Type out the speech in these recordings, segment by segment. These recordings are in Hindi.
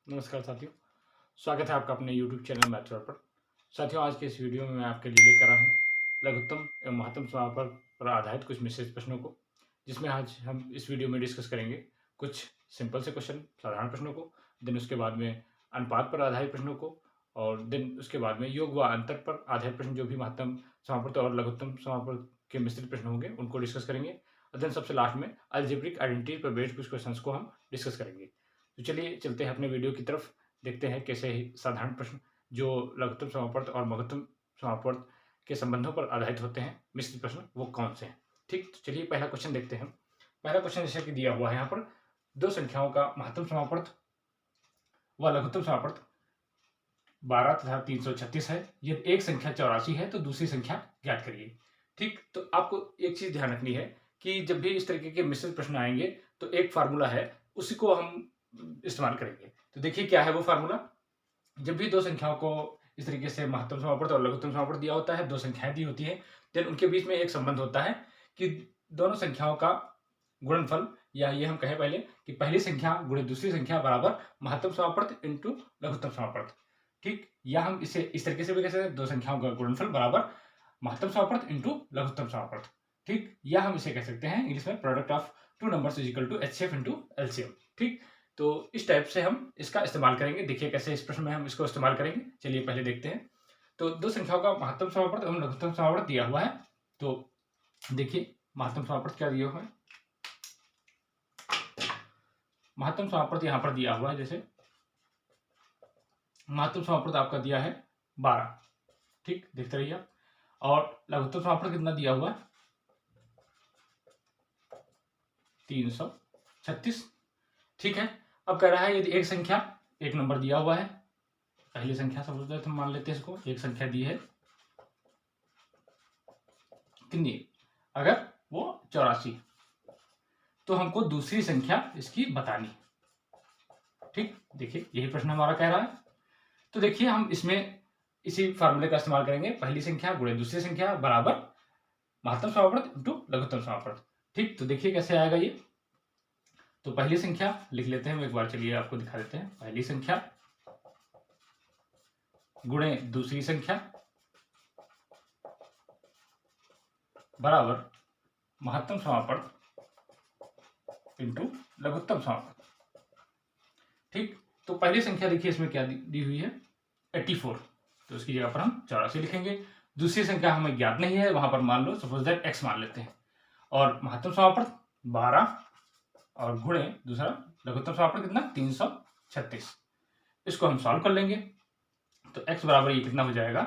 नमस्कार साथियों, स्वागत है आपका अपने YouTube चैनल मैथ्स वर्ड पर। साथियों, आज के इस वीडियो में मैं आपके लिए लेकर आया हूँ लघुत्तम एवं महत्तम समापन पर आधारित कुछ मिश्रित प्रश्नों को, जिसमें आज हम इस वीडियो में डिस्कस करेंगे कुछ सिंपल से क्वेश्चन, साधारण प्रश्नों को, देन उसके बाद में अनुपात पर आधारित प्रश्नों को, और देन उसके बाद में योग व अंतर पर आधारित प्रश्न, जो भी महत्तम समापन और लघुत्तम समापन के मिश्रित प्रश्न होंगे उनको डिस्कस करेंगे। और देन सबसे लास्ट में अलजेब्रिक आइडेंटिटी पर बेस्ड कुछ क्वेश्चंस को हम डिस्कस करेंगे। तो चलिए चलते हैं अपने वीडियो की तरफ, देखते हैं कैसे ही साधारण प्रश्न जो लघुत्तम समापवर्त और लघुत्तम समापवर्त के संबंधों पर आधारित होते हैं, मिश्रित प्रश्न वो कौन से हैं। ठीक, तो चलिए पहला क्वेश्चन देखते हैं। पहला क्वेश्चन जैसे कि दिया हुआ है यहाँ पर, दो संख्याओं का महत्तम समापवर्त व लघुत्तम समापवर्त 12 तथा 336 है। यदि एक संख्या 84 है तो दूसरी संख्या ज्ञात करिए। ठीक, तो आपको एक चीज ध्यान रखनी है कि जब भी इस तरीके के मिश्रित प्रश्न आएंगे तो एक फार्मूला है, उसी को हम इस्तेमाल करेंगे। तो देखिए क्या है वो फार्मूला। जब भी दो संख्याओं को इस तरीके से महत्तम समापवर्त और लघुत्तम समापवर्त दिया होता है, दो संख्याएं दी होती है, देन उनके बीच में एक संबंध होता है कि दोनों संख्याओं का गुणनफल, या ये हम कहें पहले कि पहली संख्या गुणे दूसरी संख्या बराबर महत्तम समापवर्त इंटू लघुत्तम समापवर्त। ठीक, या हम इसे इस तरीके से भी कह सकते हैं, दो संख्याओं का गुणनफल बराबर महत्तम समापवर्त इंटू लघुत्तम समापवर्त। ठीक, या हम इसे कह सकते हैं इंग्लिश में product of two numbers is equal to HCF into LCM. ठीक, तो इस टाइप से हम इसका इस्तेमाल करेंगे। देखिए कैसे इस प्रश्न में हम इसको इस्तेमाल करेंगे, चलिए पहले देखते हैं। तो दो संख्याओं का महत्तम समापवर्त एवं लघुत्तम समापवर्त दिया हुआ है। तो देखिए महत्तम समापवर्त क्या दिया हुआ है, महत्तम समापवर्त यहां पर दिया हुआ है। जैसे महत्तम समापवर्त आपका दिया है 12, ठीक, देखते रहिए आप। और लघुत्तम समापवर्त कितना दिया हुआ है, 336। ठीक है, अब कह रहा है यदि एक संख्या, एक नंबर दिया हुआ है, पहली संख्या समझते हैं, मान लेते हैं इसको, एक संख्या दी है कितनी, अगर वो 84, तो हमको दूसरी संख्या इसकी बतानी। ठीक, देखिए यही प्रश्न हमारा कह रहा है। तो देखिए हम इसमें इसी फार्मूले का इस्तेमाल करेंगे, पहली संख्या गुणे दूसरी संख्या बराबर महत्तम समापवर्त इंटू लघुत्तम समापवर्त। ठीक, तो देखिए कैसे आएगा ये। तो पहली संख्या लिख लेते हैं एक बार, चलिए आपको दिखा देते हैं। पहली संख्या गुणे दूसरी संख्या बराबर महत्तम समापवर्त इंटू लघुत्तम समापवर्त। ठीक, तो पहली संख्या देखिए इसमें क्या दी हुई है, 84, तो इसकी जगह पर हम 84 लिखेंगे। दूसरी संख्या हमें ज्ञात नहीं है, वहां पर मान लो सपोज दैट x मान लेते हैं। और महत्तम समापवर्त 12 और गुणे दूसरा लघुत्तम समापवर्त कितना, 336। इसको हम सॉल्व कर लेंगे। तो x बराबर ये कितना हो जाएगा,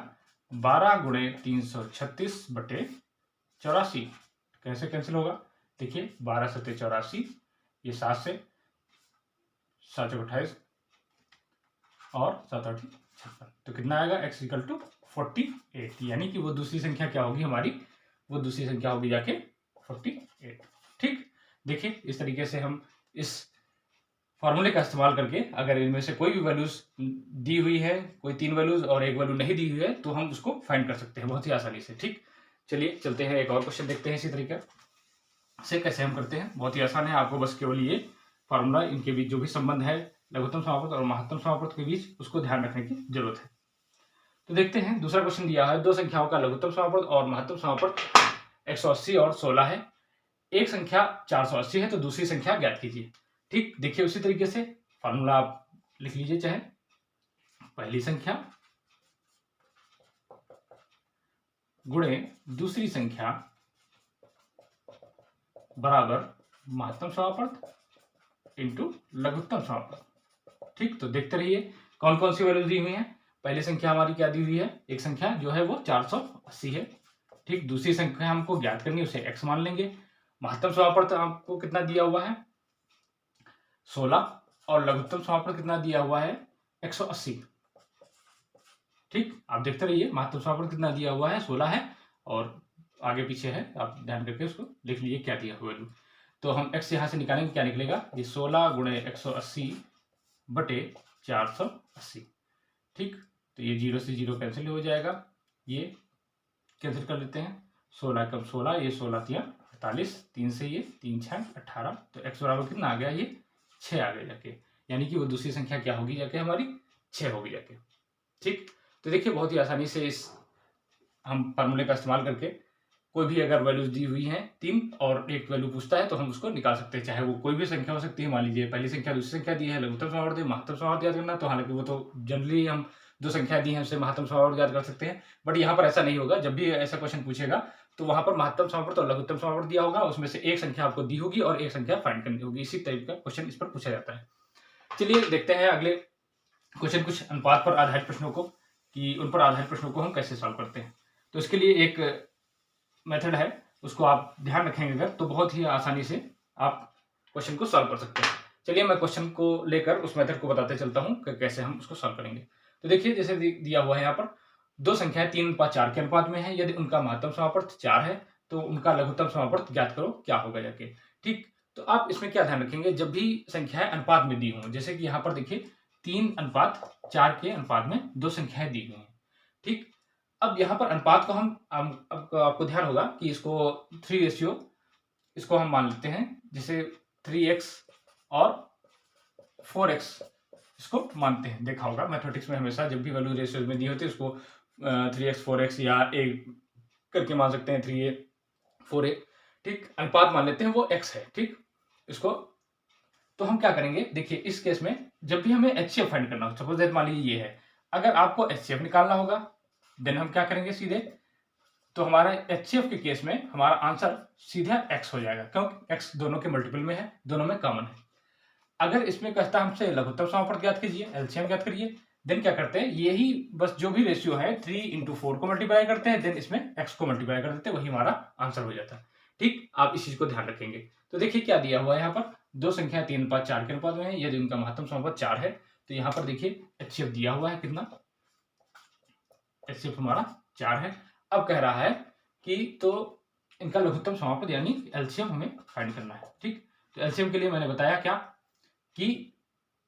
12 गुणे 336 बटे 84। कैसे कैंसिल होगा, देखिए 12 सत्ते 84, ये 7 से 7 28 और 7 8 56, तो कितना आएगा, x इक्वल टू 48। यानी कि वो दूसरी संख्या क्या होगी हमारी, वो दूसरी संख्या होगी जाके 48। ठीक, देखिए इस तरीके से हम इस फॉर्मूले का इस्तेमाल करके, अगर इनमें से कोई भी वैल्यूज दी हुई है, कोई 3 वैल्यूज और एक वैल्यू नहीं दी हुई है, तो हम उसको फाइंड कर सकते हैं बहुत ही आसानी से। ठीक, चलिए चलते हैं, एक और क्वेश्चन देखते हैं इसी तरीके से कैसे हम करते हैं। बहुत ही आसान है, आपको बस केवल ये फार्मूला, इनके बीच जो भी संबंध है लघुत्तम समापवर्त और महत्तम समापवर्त के बीच, उसको ध्यान रखने की जरूरत है। तो देखते हैं, दूसरा क्वेश्चन दिया है, दो संख्याओं का लघुत्तम समापवर्त और महत्तम समापवर्त 180 और 16 है। एक संख्या 480 है तो दूसरी संख्या ज्ञात कीजिए। ठीक, देखिए उसी तरीके से फार्मूला आप लिख लीजिए, चाहे पहली संख्या गुणे दूसरी संख्या बराबर महत्तम समापवर्त इंटू लघुत्तम समापवर्त। ठीक, तो देखते रहिए कौन कौन सी वैल्यू दी हुई है। पहली संख्या हमारी क्या दी हुई है, एक संख्या जो है वो 480 है। ठीक, दूसरी संख्या हमको ज्ञात करनी है, उसे x मान लेंगे। महत्तम समापवर्त आपको कितना दिया हुआ है, 16, और लघुत्तम समापवर्त कितना दिया हुआ है, 180। ठीक, आप देखते रहिए महत्तम समापवर्त कितना दिया हुआ है, 16 है, और आगे पीछे है, आप ध्यान करके उसको लिख लीजिए क्या दिया हुआ है। तो हम x यहां से निकालेंगे, क्या निकलेगा, ये 16 गुणे 180 बटे 480। ठीक, तो ये 0 से 0 कैंसिल हो जाएगा, ये कैंसिल कर लेते हैं। 16 कब 16, ये 16 तिया 48, 3 से ये 3 6 18, तो x बराबर कितना आ गया, ये 6 आ गया जाके। यानी कि वो दूसरी संख्या क्या होगी जाके हमारी 6 होगी जाके। ठीक, तो देखिए बहुत ही आसानी से इस हम फार्मूले का इस्तेमाल करके कोई भी अगर वैल्यूज दी हुई हैं 3 और एक वैल्यू पूछता है तो हम उसको निकाल सकते हैं, चाहे वो कोई भी संख्या हो सकती है। मान लीजिए पहली संख्या दूसरी संख्या दी है, लघुत्तम समावर्त महत्तम समावर्त याद करना, तो हालांकि वो तो जनरली हम जो संख्या दी है उससे महत्तम समावर्त याद कर सकते हैं, बट यहाँ पर ऐसा नहीं होगा। जब भी ऐसा क्वेश्चन पूछेगा तो वहां पर महत्तम समावर्त और लघुत्तम समावर्त दिया होगा, उसमें से एक संख्या आपको दी होगी और एक संख्या फाइंड करनी होगी। इसी टाइप का क्वेश्चन इस पर पूछा जाता है। चलिए देखते हैं अगले क्वेश्चन, कुछ अनुपात पर आधारित प्रश्नों को, कि उन पर आधारित प्रश्नों को हम कैसे सॉल्व करते हैं। तो इसके लिए एक मेथड है, उसको आप ध्यान रखेंगे अगर तो बहुत ही आसानी से आप क्वेश्चन को सॉल्व कर सकते हैं। चलिए मैं क्वेश्चन को लेकर उस मेथड को बताते चलता हूं कि कैसे हम उसको सॉल्व करेंगे। तो देखिए जैसे दिया हुआ है यहाँ पर दो संख्याएं 3:4 के अनुपात में है, यदि उनका महत्तम समावर्त 4 है तो उनका लघुत्तम समावर्त ज्ञात करो क्या होगा जाके। ठीक, तो आप इसमें क्या ध्यान रखेंगे, जब भी संख्याएं अनुपात में दी हों, जैसे कि यहाँ पर देखिए 3:4 के अनुपात में दो संख्याएं दी हुई हैं। ठीक, अब यहाँ पर अनुपात को हम आपको ध्यान होगा कि इसको 3 रेशियो इसको हम मान लेते हैं, जैसे 3x और 4x इसको मानते हैं। देखा होगा मैथमेटिक्स में हमेशा जब भी वैल्यू रेशियो में दी होती है उसको 3x 4x या a करके मान सकते हैं, 3a 4a। ठीक, अनुपात मान लेते हैं वो x है। ठीक, इसको तो हम क्या करेंगे, देखिए इस केस में जब भी हमें HCF फाइंड करना हो, सपोज दैट मान लीजिए ये है, अगर आपको HCF निकालना होगा देन हम क्या करेंगे सीधे, तो हमारा HCF के केस में हमारा आंसर सीधा x हो जाएगा, क्योंकि x दोनों के मल्टीपल में है, दोनों में कॉमन है। अगर इसमें कहता है हमसे लघुत्तम समावर्त ज्ञात कीजिए, LCM ज्ञात करिए, देन क्या करते हैं, यही बस जो भी रेशियो है 3 × 4 को मल्टीप्लाई करते हैं, देन इसमें x को मल्टीप्लाई कर देते हैं, वही हमारा आंसर हो जाता है। ठीक, आप इस चीज को ध्यान रखेंगे। तो देखिए क्या दिया हुआ है यहाँ पर, दो संख्या 3:4 के अनुपात में है, यदि उनका महत्तम समावर्त 4 है, तो यहाँ पर देखिए HCF दिया हुआ है, कितना HCF हमारा 4 है। अब कह रहा है कि तो इनका लघुत्तम समावर्त यानी LCM हमें फाइंड करना है। ठीक, तो LCM के लिए मैंने बताया क्या कि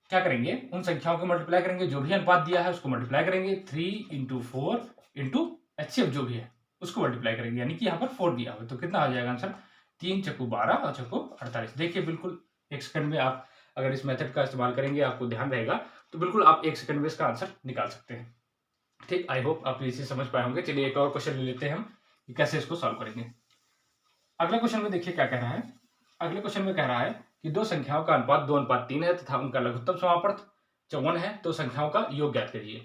क्या करेंगे, उन संख्याओं को मल्टीप्लाई करेंगे, जो भी अनुपात दिया है उसको मल्टीप्लाई करेंगे, 3 × 4 × HCF जो भी है उसको मल्टीप्लाई करेंगे, यानी कि यहाँ पर 4 दिया हुआ है, तो कितना आ जाएगा आंसर, 3 × 12 और 6 × 48। देखिए बिल्कुल एक सेकंड में आप अगर इस मेथड का इस्तेमाल करेंगे, आपको ध्यान रहेगा तो बिल्कुल आप एक सेकंड में इसका आंसर निकाल सकते हैं। ठीक, आई होप आप इसे समझ पाए होंगे। चलिए एक और क्वेश्चन ले लेते हैं हम कि कैसे इसको सॉल्व करेंगे। अगले क्वेश्चन में देखिए क्या कह रहा है, अगले क्वेश्चन में कह रहा है कि दो संख्याओं का अनुपात 2:3 है तथा उनका लघुत्तम समावर्त 54 है, तो संख्याओं का योग ज्ञात करिए।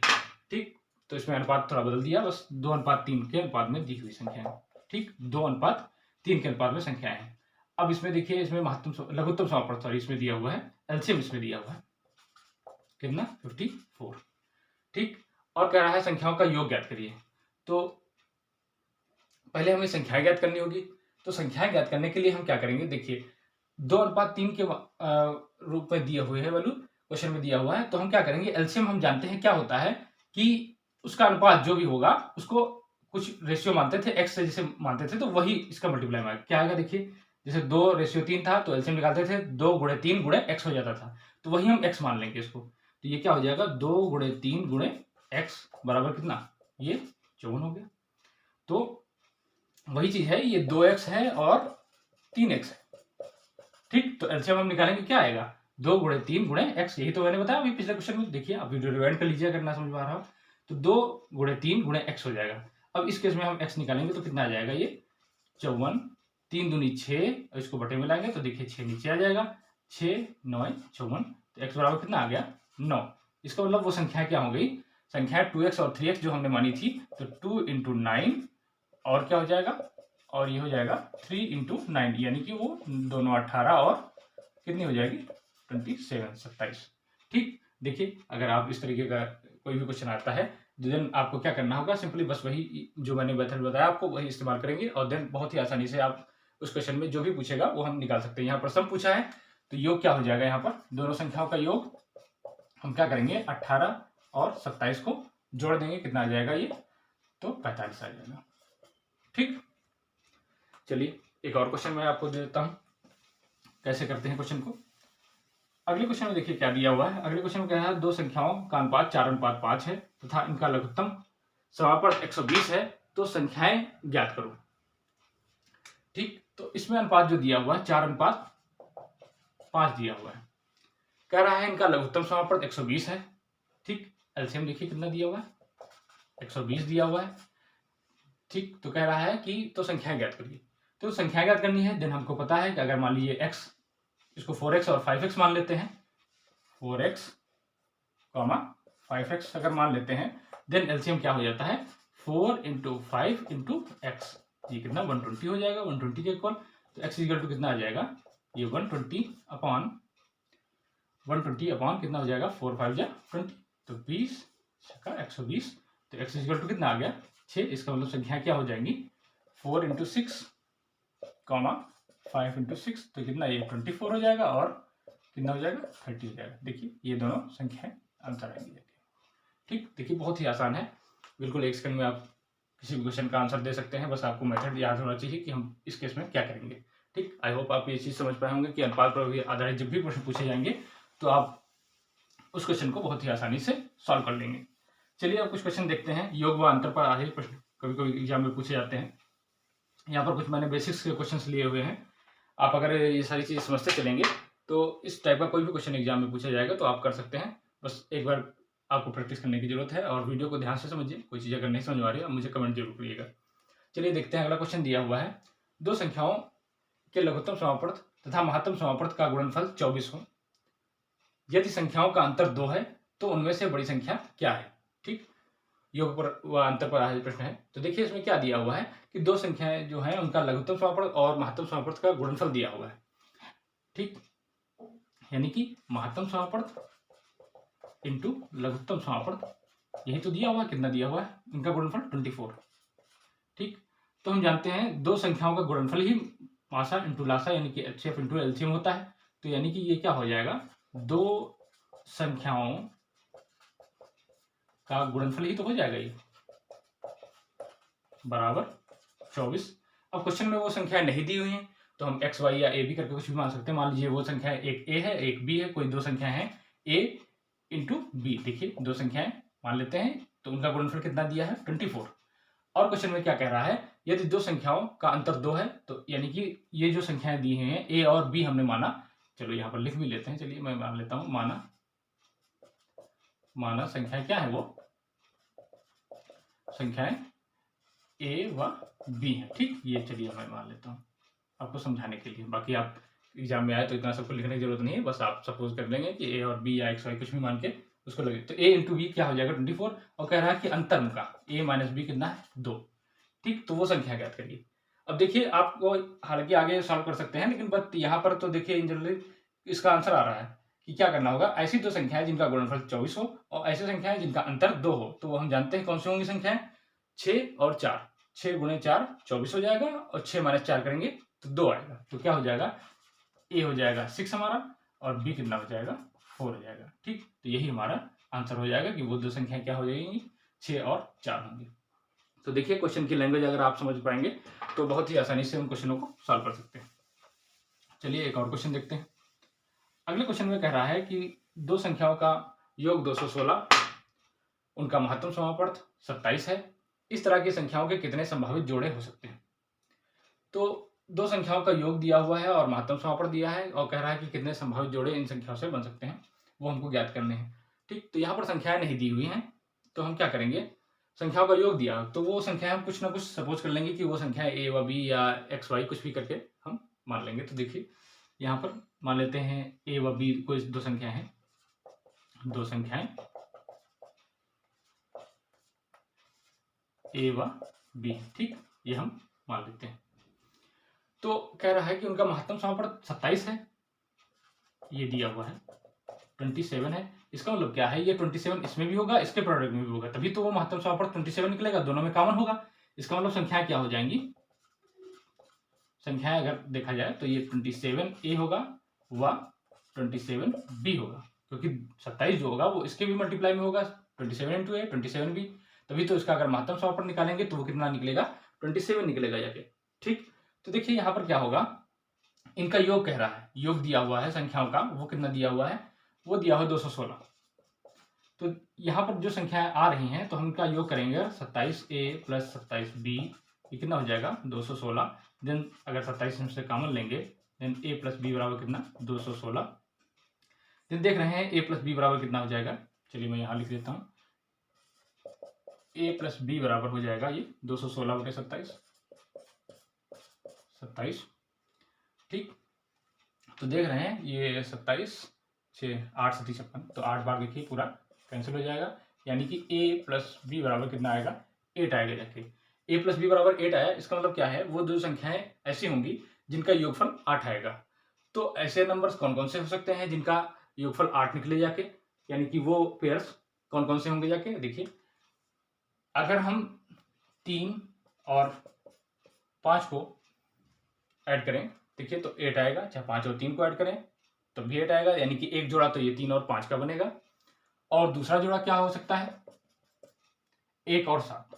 ठीक, तो इसमें अनुपात थोड़ा बदल दिया, बस 2:3 के अनुपात में दी हुई संख्या है। ठीक, 2:3 के अनुपात में संख्याएं हैं। अब इसमें देखिए, इसमें लघुत्तम समावर्त सॉरी इसमें दिया हुआ है, एलसीएम इसमें दिया हुआ है कितना 54। ठीक, और कह रहा है संख्याओं का योग ज्ञात करिए। तो पहले हमें संख्याएं ज्ञात करनी होगी, तो संख्याएं ज्ञात करने के लिए हम क्या करेंगे, देखिए 2:3 के रूप में दिए हुए है वैल्यू क्वेश्चन में दिया हुआ है, तो हम क्या करेंगे, एलसीएम हम जानते हैं क्या होता है कि उसका अनुपात जो भी होगा उसको कुछ रेशियो मानते थे, एक्स से जैसे मानते थे, तो वही इसका मल्टीप्लाई में क्या आएगा। देखिए जैसे 2:3 था तो एलसीएम निकालते थे 2 × 3 × x हो जाता था, तो वही हम x मान लेंगे इसको। तो ये क्या हो जाएगा, 2 × 3 × x बराबर कितना, ये 54 हो गया। तो वही चीज है, ये 2x है और 3x है। ठीक, तो एलसीएम हम निकालेंगे क्या आएगा, 2 × 3 × x, यही तो मैंने बताया अभी पिछले क्वेश्चन में। देखिए आप वीडियो रिवाइंड कर लीजिए अगर ना समझ पा रहा हो, तो 2 × 3 × x हो जाएगा। अब इस केस में हम x निकालेंगे तो कितना आ जाएगा, ये 54, 3 दूनी 6, और इसको बटे में लाएंगे तो देखिए 6 नीचे आ जाएगा, 6 9 54, तो x बराबर कितना आ गया 9। इसका मतलब वो संख्या क्या हो गई, संख्या 2x और 3x जो हमने मानी थी, तो 2 × 9 और क्या हो जाएगा, और ये हो जाएगा 3 × 9, यानी कि वो दोनों 18 और कितनी हो जाएगी 27। ठीक, देखिए अगर आप इस तरीके का कोई भी क्वेश्चन आता है देन आपको क्या करना होगा, सिंपली बस वही जो मैंने मेथड बताया आपको वही इस्तेमाल करेंगे, और देन बहुत ही आसानी से आप उस क्वेश्चन में जो भी पूछेगा वो हम निकाल सकते हैं। यहाँ पर सम पूछा है तो योग क्या हो जाएगा, यहाँ पर दोनों संख्याओं का योग हम क्या करेंगे, 18 और 27 को जोड़ देंगे, कितना आ जाएगा ये, तो 45 आ जाएगा। ठीक, चलिए एक और क्वेश्चन मैं आपको दे देता हूं कैसे करते हैं क्वेश्चन को। अगले क्वेश्चन में देखिए क्या दिया हुआ है, अगले क्वेश्चन में कह रहा है दो संख्याओं का अनुपात 4:5 है तथा इनका लघुत्तम समावर्त 120 है, तो संख्याएं ज्ञात करो। ठीक, तो इसमें अनुपात जो दिया हुआ है 4:5 दिया हुआ है। कह रहा है इनका लघुत्तम समापवर्त 120 है। ठीक, एलसीएम देखिए कितना दिया हुआ है, 120 दिया हुआ है। ठीक, तो कह रहा है कि तो संख्या ज्ञात करिए। तो संख्या ज्ञात करनी है, देन हमको पता है कि अगर मान लीजिए x, इसको 4x और 5x मान लेते हैं, 4x, 5x अगर मान लेते हैं, देन एलसीएम क्या हो जाता है 4 × 5 × x, ये कितना 120 हो जाएगा, 120 के इक्वल। तो x इक्वल टू कितना आ जाएगा, ये 120 अपॉन कितना हो जाएगा 4 5 जा 20, तो 20 का 120। तो x इक्वल टू कितना आ गया 6। इसका मतलब संख्या क्या हो जाएंगी 4 × 6, 5 × 6, तो कितना ये 24 हो जाएगा और कितना हो जाएगा 30 हो जाएगा। देखिए ये दोनों संख्याएं आंसर आएंगी। ठीक, देखिए बहुत ही आसान है, बिल्कुल 1 सेकंड में आप किसी भी क्वेश्चन का आंसर दे सकते हैं। बस आपको मेथड याद होना चाहिए कि हम इस केस में क्या करेंगे। ठीक, आई होप आप ये चीज़ समझ पाए होंगे कि अनुपात पर आधारित जब भी प्रश्न पूछे जाएंगे तो आप उस क्वेश्चन को बहुत ही आसानी से सॉल्व कर लेंगे। चलिए अब कुछ क्वेश्चन देखते हैं। योग व अंतर पर आधारित प्रश्न कभी कभी एग्जाम में पूछे जाते हैं। यहाँ पर कुछ मैंने बेसिक्स के क्वेश्चन लिए हुए हैं। आप अगर ये सारी चीज़ समझते चलेंगे तो इस टाइप का कोई भी क्वेश्चन एग्जाम में पूछा जाएगा तो आप कर सकते हैं। बस एक बार आपको प्रैक्टिस करने की जरूरत है और वीडियो को ध्यान से समझिए। कोई चीज़ अगर नहीं समझ आ रही है मुझे कमेंट जरूर करिएगा। चलिए देखते हैं, अगला क्वेश्चन दिया हुआ है, दो संख्याओं के लघुत्तम समापवर्त तथा महत्तम समापवर्त का गुणनफल 24 हो। यदि संख्याओं का अंतर 2 है तो उनमें से बड़ी संख्या क्या है। ठीक, योग पर व अंतर पर आधारित प्रश्न है। तो देखिए इसमें क्या दिया हुआ है कि दो संख्याएं जो है उनका लघुत्तम समापवर्त और महत्तम समापवर्त का गुणनफल दिया हुआ है। ठीक, यानी कि महत्तम समापवर्त इंटू लघुत्तम समापवर्त, यही तो दिया हुआ है। कितना दिया हुआ है इनका गुणनफल 24। ठीक, तो हम जानते हैं दो संख्याओं का गुणनफल ही मासा इंटू लासा यानी कि HCF इंटू एलसीएम होता है। तो यानी कि ये क्या हो जाएगा, दो संख्याओं का गुणनफल ही तो हो जाएगा ये, बराबर 24। अब क्वेश्चन में वो संख्याएं नहीं दी हुई हैं तो हम x y या a b करके कुछ भी मान सकते हैं। मान लीजिए वो संख्या एक a है एक b है, कोई दो संख्याएं हैं a इंटू b। देखिए दो संख्याएं मान लेते हैं तो उनका गुणनफल कितना दिया है 24। और क्वेश्चन में क्या कह रहा है, यदि दो संख्याओं का अंतर 2 है तो यानी कि ये जो संख्याएं दी हुई हैं a और b हमने माना, चलो यहाँ पर लिख भी लेते हैं। चलिए मैं मान लेता हूँ, माना संख्याएं क्या है, वो संख्याएं a व b है। ठीक, ये चलिए मैं मान लेता हूँ आपको समझाने के लिए। बाकी आप एग्जाम में आए तो इतना सबको लिखने की जरूरत नहीं है, बस आप सपोज कर लेंगे कि a और b या x y कुछ भी मान के उसको लगे। तो a इंटू बी क्या हो जाएगा 24, और कह रहा है कि अंतर उनका a माइनस बी कितना है 2। ठीक, तो वो संख्या ज्ञात करिए। अब देखिए आपको हालांकि आगे सॉल्व कर सकते हैं, लेकिन बट यहाँ पर तो देखिए इन जनरली इसका आंसर आ रहा है कि क्या करना होगा, ऐसी दो संख्याएं जिनका गुणनफल 24 हो और ऐसी संख्याएं जिनका अंतर 2 हो। तो वो हम जानते हैं कौन सी होंगी संख्याएं, 6 और 4। 6 × 4 24 हो जाएगा और 6 - 4 करेंगे तो 2 आएगा। तो क्या हो जाएगा, a हो जाएगा 6 हमारा और b कितना हो जाएगा 4 हो जाएगा। ठीक, तो यही हमारा आंसर हो जाएगा कि वो दो संख्याएं क्या हो जाएंगी 6 और 4 होंगी। तो देखिए क्वेश्चन की लैंग्वेज अगर आप समझ पाएंगे तो बहुत ही आसानी से उन क्वेश्चनों को सॉल्व कर सकते हैं। चलिए एक और क्वेश्चन देखते हैं। अगले क्वेश्चन में कह रहा है कि दो संख्याओं का योग 216, उनका महत्तम समापवर्त 27 है। इस तरह की संख्याओं के कितने संभावित जोड़े हो सकते हैं। तो दो संख्याओं का योग दिया हुआ है और महत्तम समापवर्त दिया है और कह रहा है कि कितने संभावित जोड़े इन संख्याओं से बन सकते हैं, वो हमको ज्ञात करने हैं। ठीक, तो यहाँ पर संख्याएं नहीं दी हुई हैं तो हम क्या करेंगे, संख्याओं का योग दिया तो वो संख्या हम कुछ ना कुछ सपोज कर लेंगे कि वो संख्या a व b या x y कुछ भी करके हम मान लेंगे। तो देखिए यहाँ पर मान लेते हैं a व b कोई दो संख्याएं हैं, दो संख्याएं a व b। ठीक, ये हम मान लेते हैं। तो कह रहा है कि उनका महत्तम समापवर्त 27 है, ये दिया हुआ है 27 है। इसका मतलब क्या है, ये 27 इसमें भी होगा इसके प्रोडक्ट में भी होगा, तभी तो वो महत्तम समापवर्त 27 निकलेगा, दोनों में कॉमन होगा। इसका मतलब संख्याएं क्या हो जाएंगी, संख्याएं अगर देखा जाए तो ये 27a होगा व 27b होगा, क्योंकि 27 जो होगा वो इसके भी मल्टीप्लाई में होगा, 27 × a 27b। तभी तो इसका अगर महत्तम समापवर्त निकालेंगे तो वो कितना निकलेगा 27 निकलेगा जाके। ठीक, तो देखिए यहाँ पर क्या होगा, इनका योग कह रहा है, योग दिया हुआ है संख्याओं का, वो कितना दिया हुआ है, वो दिया हुआ 216। तो यहाँ पर जो संख्याएं आ रही हैं तो हम इनका योग करेंगे 27a + 27b, ये कितना हो जाएगा 216। देन अगर 27 से कॉमन लेंगे देन a + b बराबर कितना 216। तो देख रहे हैं a प्लस बी बराबर कितना हो जाएगा। चलिए मैं यहाँ लिख देता हूँ, a प्लस बी बराबर हो जाएगा ये 216/27, 27। ठीक, तो देख रहे हैं ये 27 6 8 7 56, तो 8 बार देखिए पूरा कैंसिल हो जाएगा, यानी कि a प्लस बी बराबर कितना आएगा, 8 आएगा जाके। a प्लस बी बराबर 8 आया, इसका मतलब क्या है, वो दो संख्याएं ऐसी होंगी जिनका योगफल 8 आएगा। तो ऐसे नंबर्स कौन कौन से हो सकते हैं जिनका योगफल 8 निकले जाके, यानी कि वो पेयर्स कौन कौन से होंगे जाके देखिए। अगर हम 3 और 5 को ऐड करें देखिए तो 8 आएगा, चाहे 5 और 3 को ऐड करें तब भी 8 आएगा, यानी कि एक जोड़ा तो ये 3 और 5 का बनेगा। और दूसरा जोड़ा क्या हो सकता है, 1 और 7।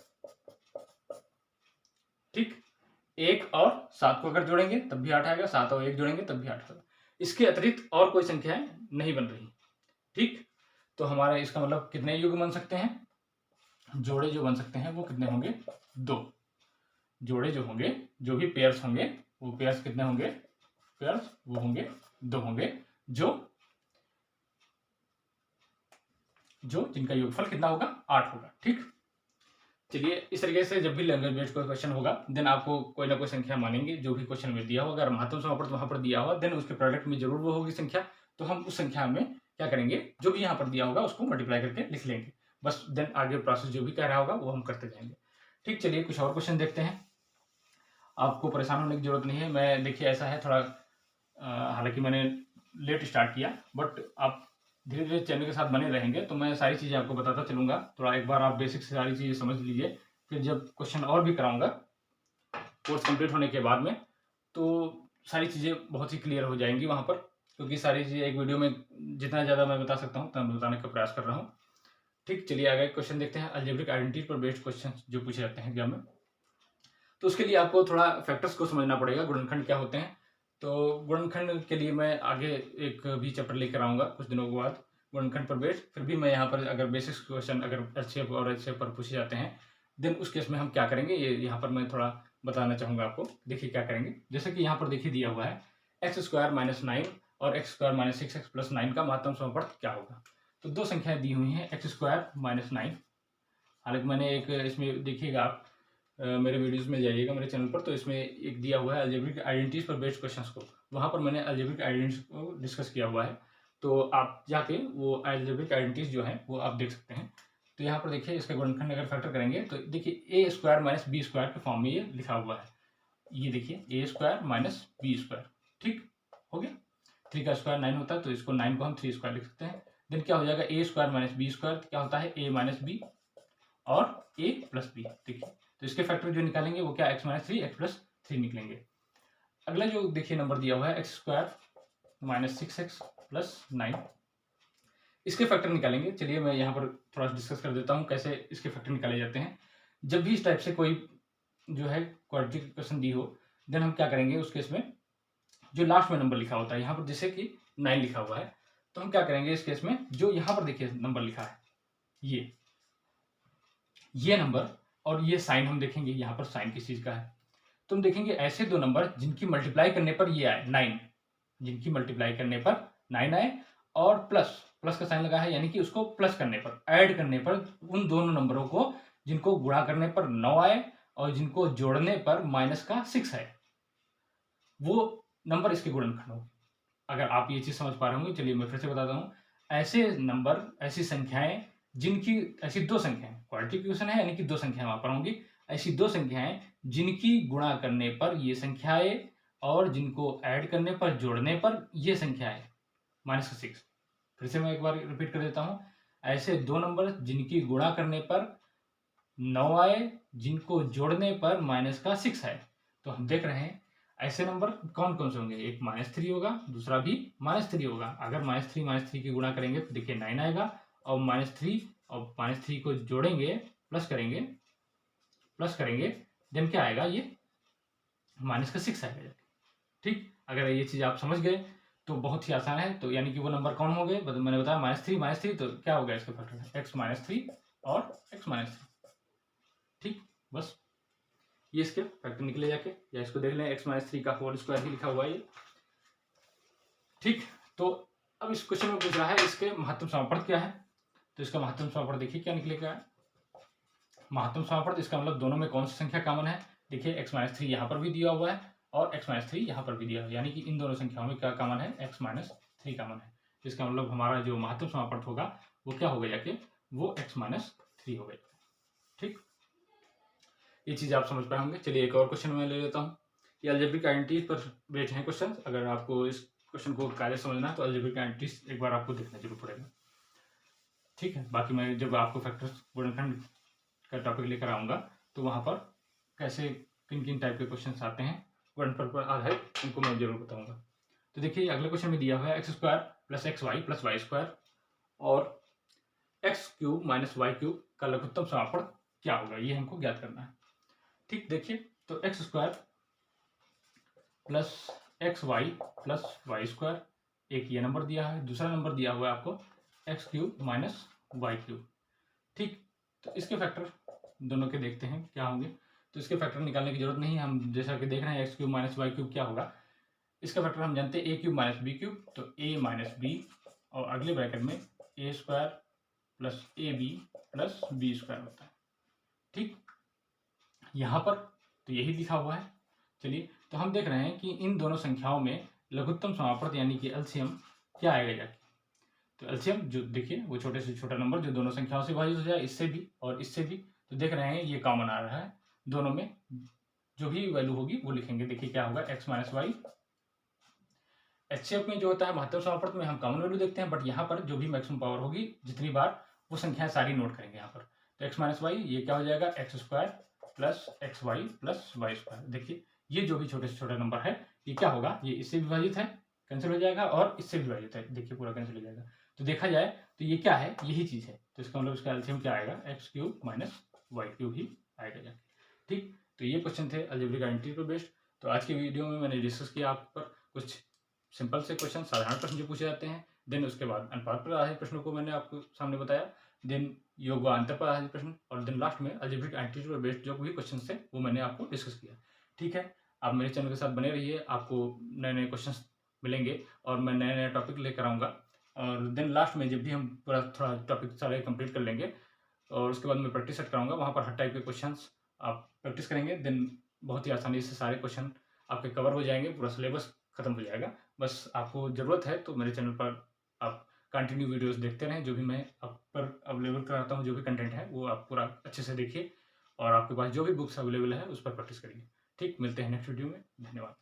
ठीक, 1 और 7 को अगर जोड़ेंगे तब भी 8 आएगा, 7 और 1 जोड़ेंगे तब भी 8 आएगा। इसके अतिरिक्त और कोई संख्याएं नहीं बन रही। ठीक, तो हमारा इसका मतलब कितने युग बन सकते हैं, जोड़े जो बन सकते हैं वो कितने होंगे, 2 जोड़े जो होंगे, जो भी पेयर्स होंगे वो पेयर्स कितने होंगे, पेयर्स वो होंगे 2 होंगे, जो जिनका योगफल कितना होगा, 8 होगा। ठीक, चलिए इस तरीके से जब भी लैंग्वेज बेस्ड कोई क्वेश्चन होगा देन आपको कोई ना कोई संख्या मानेंगे जो भी क्वेश्चन में दिया होगा। अगर महत्तम समापन वहां पर दिया होगा देन उसके प्रोडक्ट में जरूर वो होगी संख्या, तो हम उस संख्या में क्या करेंगे, जो भी यहाँ पर दिया होगा उसको मल्टीप्लाई करके लिख लेंगे बस। देन आगे प्रोसेस जो भी कह रहा होगा वो हम करते जाएंगे। ठीक, चलिए कुछ और क्वेश्चन देखते हैं। आपको परेशान होने की जरूरत नहीं है। मैं देखिए ऐसा है थोड़ा, हालांकि मैंने लेट स्टार्ट किया बट आप धीरे धीरे चैनल के साथ बने रहेंगे तो मैं सारी चीज़ें आपको बताता चलूँगा। थोड़ा एक बार आप बेसिक से सारी चीज़ें समझ लीजिए, फिर जब क्वेश्चन और भी कराऊंगा कोर्स कंप्लीट होने के बाद में तो सारी चीज़ें बहुत ही क्लियर हो जाएंगी वहाँ पर, क्योंकि सारी चीज़ें एक वीडियो में जितना ज़्यादा मैं बता सकता हूँ उतना बताने का प्रयास कर रहा हूँ। ठीक, चलिए आगे क्वेश्चन देखते हैं। अलजेब्रिक आइडेंटिटी पर बेस्ड क्वेश्चन जो पूछे जाते हैं एग्जाम में, तो उसके लिए आपको थोड़ा फैक्टर्स को समझना पड़ेगा, गुणनखंड क्या होते हैं। तो गुणनखंड के लिए मैं आगे एक भी चैप्टर लेकर आऊँगा कुछ दिनों के बाद गुणनखंड पर बेस्ड। फिर भी मैं यहाँ पर अगर बेसिक्स क्वेश्चन अगर एचसीएफ और एचसीएफ पर पूछे जाते हैं देन उस केस में हम क्या करेंगे ये यहाँ पर मैं थोड़ा बताना चाहूँगा आपको। देखिए क्या करेंगे, जैसे कि यहाँ पर देखिए दिया हुआ है x² - 9 और x² - 6x + 9 का महत्तम समापवर्त क्या होगा। तो दो संख्याएं दी हुई हैं x² - 9, हालांकि मैंने एक इसमें देखिएगा आप मेरे वीडियोस में जाइएगा मेरे चैनल पर, तो इसमें एक दिया हुआ है अलजेब्रिक आइडेंटिटीज पर बेस्ड क्वेश्चंस को, वहाँ पर मैंने अलजेब्रिक आइडेंटिटीज को डिस्कस किया हुआ है, तो आप जाके वो अलजेब्रिक आइडेंटिटीज जो है वो आप देख सकते हैं। तो यहाँ पर देखिए इसका गुणनखंड अगर फैक्टर करेंगे तो देखिए a² - b² के फॉर्म में ये लिखा हुआ है, ये देखिए a² - b²। ठीक हो गया, 3 का स्क्वायर 9 होता है तो इसको 9 को हम 3² लिख सकते हैं। देन क्या हो जाएगा, a² - b² क्या होता है, a - b और a + b। देखिए तो इसके फैक्टर जो निकालेंगे वो क्या, x - 3 x + 3 निकलेंगे। अगला जो देखिए नंबर दिया हुआ है x² - 6x + 9, इसके फैक्टर निकालेंगे। चलिए मैं यहाँ पर थोड़ा डिस्कस कर देता हूँ कैसे इसके फैक्टर निकाले जाते हैं। जब भी इस टाइप से कोई जो है क्वाड्रेटिक क्वेश्चन दी हो देन हम क्या करेंगे, उस केस में जो लास्ट में नंबर लिखा होता है यहाँ पर जैसे कि 9 लिखा हुआ है तो हम क्या करेंगे इस केस में, जो यहाँ पर देखिए नंबर लिखा है ये नंबर और ये साइन हम देखेंगे यहाँ पर साइन किस चीज का है, तो हम देखेंगे ऐसे दो नंबर जिनकी मल्टीप्लाई करने पर ये आए 9, जिनकी मल्टीप्लाई करने पर 9 आए और प्लस का साइन लगा है, यानी कि उसको प्लस करने पर ऐड करने पर उन दोनों नंबरों को जिनको गुणा करने पर 9 आए और जिनको जोड़ने पर -6 आए, वो नंबर इसके गुणनखंड हो। अगर आप ये चीज समझ पा रहे होंगे, चलिए मैं फिर से बताता हूँ। ऐसे नंबर, ऐसी संख्याएं जिनकी, ऐसी दो संख्याएं, क्वाड्रेटिक इक्वेशन है यानी कि दो संख्याएं वहां पर होंगी, ऐसी दो संख्याएं जिनकी गुणा करने पर ये संख्याएं और जिनको ऐड करने पर जोड़ने पर ये संख्याएं -6। फिर से मैं एक बार रिपीट कर देता हूं, ऐसे दो नंबर जिनकी गुणा करने पर 9 आए, जिनको जोड़ने पर -6 आए। तो हम देख रहे हैं ऐसे नंबर कौन कौन से होंगे, एक -3 होगा, दूसरा भी -3 होगा। अगर -3 की गुणा करेंगे तो देखिए 9 आएगा और -3 और -3 को जोड़ेंगे प्लस करेंगे देन क्या आएगा, ये -6 आएगा। ठीक, अगर ये चीज आप समझ गए तो बहुत ही आसान है। तो यानी कि वो नंबर कौन हो गए, मैंने बताया -3 तो क्या हो गया इसका फैक्टर, x - 3 और x - 3। ठीक, बस ये इसके फैक्टर निकले जाके, या इसको देख लें x - 3 का होल स्क्वायर ही लिखा हुआ है ये। ठीक, तो अब इस क्वेश्चन में पूछ रहा है इसके महत्तम समापवर्त क्या है। तो इसका महत्तम समापवर्त देखिए क्या निकलेगा। महत्तम समापवर्त इसका मतलब दोनों में कौन सी संख्या कॉमन है। देखिए x-3 यहाँ पर भी दिया हुआ है और x-3 यहाँ पर भी दिया हुआ है, यानी कि इन दोनों संख्याओं में क्या कॉमन है, x-3 कॉमन है। इसका मतलब हमारा जो महत्तम समापवर्त होगा वो क्या होगा, जाके वो x-3 हो गया। ठीक, ये चीज़ आप समझ पाए होंगे। चलिए एक और क्वेश्चन मैं ले लेता हूँ। ये अलजेब्रिक आइडेंटिटीज पर बेस्ड हैं क्वेश्चन। अगर आपको इस क्वेश्चन को कार्य समझना है तो अलजेब्रिक आइडेंटिटीज एक बार आपको देखना जरूर पड़ेगा। ठीक है, बाकी मैं जब आपको फैक्टर्स गुणनखंड का टॉपिक लेकर आऊँगा तो वहाँ पर कैसे किन किन टाइप के क्वेश्चन आते हैं गुणनफल पर आधारित, उनको मैं जरूर बताऊँगा। तो देखिए अगले क्वेश्चन में दिया हुआ है x² + xy + y² और x³ - y³ का लघुत्तम समापवर्त क्या होगा, ये हमको ज्ञात करना है। ठीक, देखिए तो x² + xy + y² एक ये नंबर दिया है, दूसरा नंबर दिया हुआ है आपको x³ - y³। ठीक, तो इसके फैक्टर दोनों के देखते हैं क्या होंगे। तो इसके फैक्टर निकालने की जरूरत नहीं है, हम जैसा कि देख रहे हैं x³ - y³ क्या होगा। इसका फैक्टर हम जानते हैं a³ - b³, तो a - b और अगले ब्रैकेट में a² + ab + b² होता है। ठीक, यहाँ पर तो यही लिखा हुआ है। चलिए तो हम देख रहे हैं कि इन दोनों संख्याओं में लघुत्तम समापवर्त यानी कि एलसीएम क्या आएगा जाके। तो एलसीएम जो देखिए वो छोटे से छोटा नंबर जो दोनों संख्याओं से विभाजित हो जाए, इससे भी और इससे भी, तो देख रहे हैं ये कॉमन आ रहा है। दोनों में जो भी वैल्यू होगी वो लिखेंगे। देखिए क्या होगा, x - y। एचसीएफ में जो होता है महत्तम समापवर्त में हम कॉमन वैल्यू देखते हैं, बट यहाँ पर जो भी मैक्सिमम पावर होगी जितनी बार वो संख्याएं सारी नोट करेंगे यहाँ पर। तो x - y ये क्या हो जाएगा, x² + xy + y²। देखिए ये जो भी छोटे से छोटा नंबर है ये क्या होगा, ये इससे विभाजित है, कैंसिल हो जाएगा, और इससे विभाजित है, देखिए पूरा कैंसिल हो जाएगा। तो देखा जाए तो ये क्या है, यही चीज है। तो इसका मतलब इसका एलसीएम क्या आएगा, x³ - y³ ही आएगा जाके। ठीक, तो ये क्वेश्चन थे अलजेब्रिक आइडेंटिटी पर बेस्ड। तो आज की वीडियो में मैंने डिस्कस किया आप पर कुछ सिंपल से क्वेश्चन, साधारण प्रश्न जो पूछे जाते हैं, देन उसके बाद अनुपात पर आधारित प्रश्नों को मैंने आपको सामने बताया, देन योग व अंतर पर आधारित प्रश्न, और देन लास्ट में अलजेब्रिक आइडेंटिटी पर बेस्ड जो भी क्वेश्चन थे वो मैंने आपको डिस्कस किया। ठीक है, आप मेरे चैनल के साथ बने रहिए, आपको नए नए क्वेश्चन मिलेंगे और मैं नए नए टॉपिक लेकर आऊँगा। और देन लास्ट में जब भी हम पूरा थोड़ा टॉपिक सारे कंप्लीट कर लेंगे और उसके बाद मैं प्रैक्टिस सेट कराऊंगा, वहाँ पर हर टाइप के क्वेश्चन आप प्रैक्टिस करेंगे, देन बहुत ही आसानी से सारे क्वेश्चन आपके कवर हो जाएंगे, पूरा सिलेबस खत्म हो जाएगा। बस आपको ज़रूरत है तो मेरे चैनल पर आप कंटिन्यू वीडियोस देखते रहें, जो भी मैं आप पर अवेलेबल कराता हूँ, जो भी कंटेंट है वो आप पूरा अच्छे से देखिए और आपके पास जो भी बुक्स अवेलेबल है उस पर प्रैक्टिस करिए। ठीक, मिलते हैं नेक्स्ट वीडियो में, धन्यवाद।